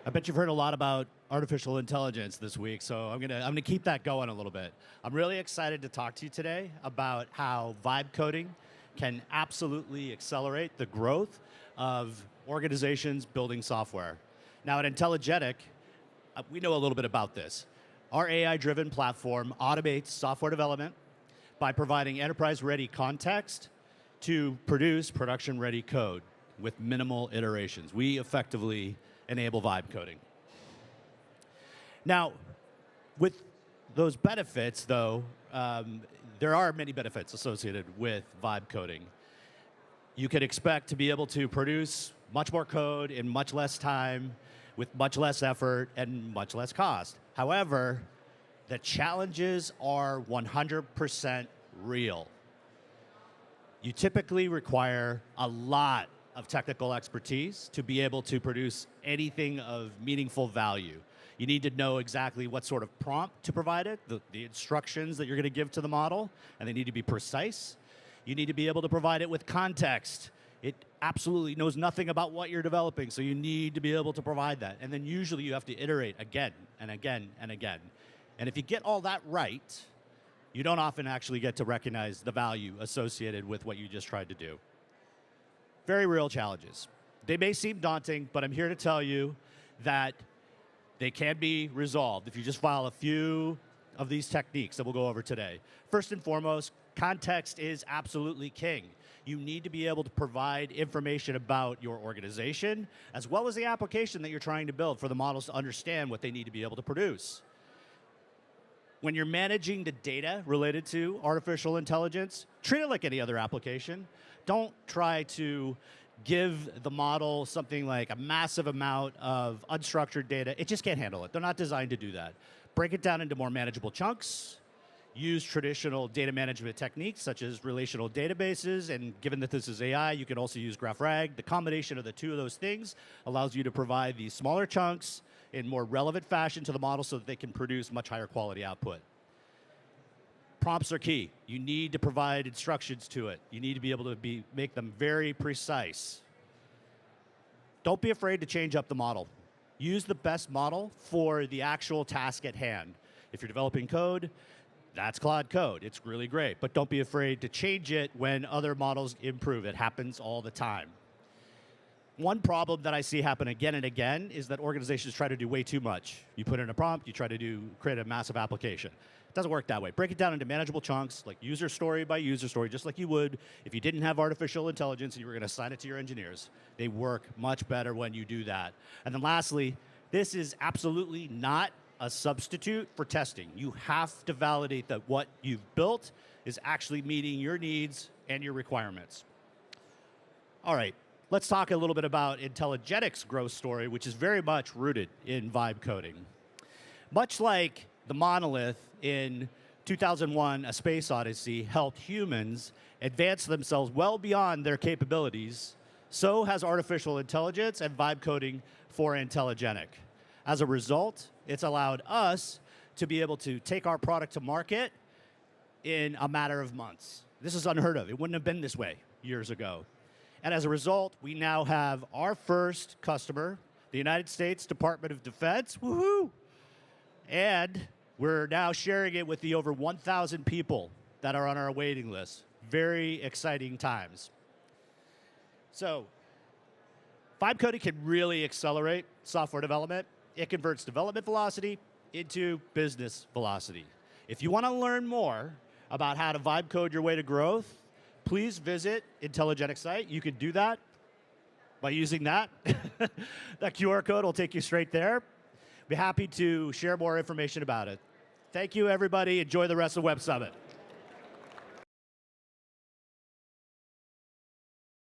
I bet you've heard a lot about artificial intelligence this week, so I'm gonna keep that going a little bit. I'm really excited to talk to you today about how vibe coding can absolutely accelerate the growth of organizations building software. Now at Intelligetic, we know a little bit about this. Our AI-driven platform automates software development by providing enterprise-ready context to produce production-ready code with minimal iterations. We effectively enable vibe coding. Now, with those benefits, though, there are many benefits associated with vibe coding. You can expect to be able to produce much more code in much less time, with much less effort and much less cost. However, the challenges are 100% real. You typically require a lot of technical expertise to be able to produce anything of meaningful value. You need to know exactly what sort of prompt to provide it, the instructions that you're going to give to the model, and they need to be precise. You need to be able to provide it with context. It absolutely knows nothing about what you're developing, so you need to be able to provide that. And then usually you have to iterate again and again and again. And if you get all that right, you don't often actually get to recognize the value associated with what you just tried to do. Very real challenges. They may seem daunting, but I'm here to tell you that they can be resolved if you just follow a few of these techniques that we'll go over today. First and foremost, context is absolutely king. You need to be able to provide information about your organization, as well as the application that you're trying to build for the models to understand what they need to be able to produce. When you're managing the data related to artificial intelligence, treat it like any other application. Don't try to give the model something like a massive amount of unstructured data. It just can't handle it. They're not designed to do that. Break it down into more manageable chunks. Use traditional data management techniques such as relational databases, and given that this is AI, you can also use GraphRag. The combination of the two of those things allows you to provide these smaller chunks in more relevant fashion to the model so that they can produce much higher quality output. Prompts are key. You need to provide instructions to it. You need to be able to make them very precise. Don't be afraid to change up the model. Use the best model for the actual task at hand. If you're developing code, that's Claude Code. It's really great, but don't be afraid to change it when other models improve. It happens all the time. One problem that I see happen again and again is that organizations try to do way too much. You put in a prompt, you try to create a massive application. It doesn't work that way. Break it down into manageable chunks, like user story by user story, just like you would if you didn't have artificial intelligence and you were going to assign it to your engineers. They work much better when you do that. And then lastly, this is absolutely not a substitute for testing. You have to validate that what you've built is actually meeting your needs and your requirements. All right. Let's talk a little bit about Intelligetic's growth story, which is very much rooted in vibe coding. Much like the monolith in 2001, A Space Odyssey helped humans advance themselves well beyond their capabilities, so has artificial intelligence and vibe coding for Intelligetic. As a result, it's allowed us to be able to take our product to market in a matter of months. This is unheard of. It wouldn't have been this way years ago. And as a result, we now have our first customer, the United States Department of Defense, woohoo! And we're now sharing it with the over 1,000 people that are on our waiting list. Very exciting times. So, vibe coding can really accelerate software development. It converts development velocity into business velocity. If you want to learn more about how to vibe code your way to growth, please visit Intelligetic's site. You can do that by using that. That QR code will take you straight there. Be happy to share more information about it. Thank you, everybody. Enjoy the rest of Web Summit.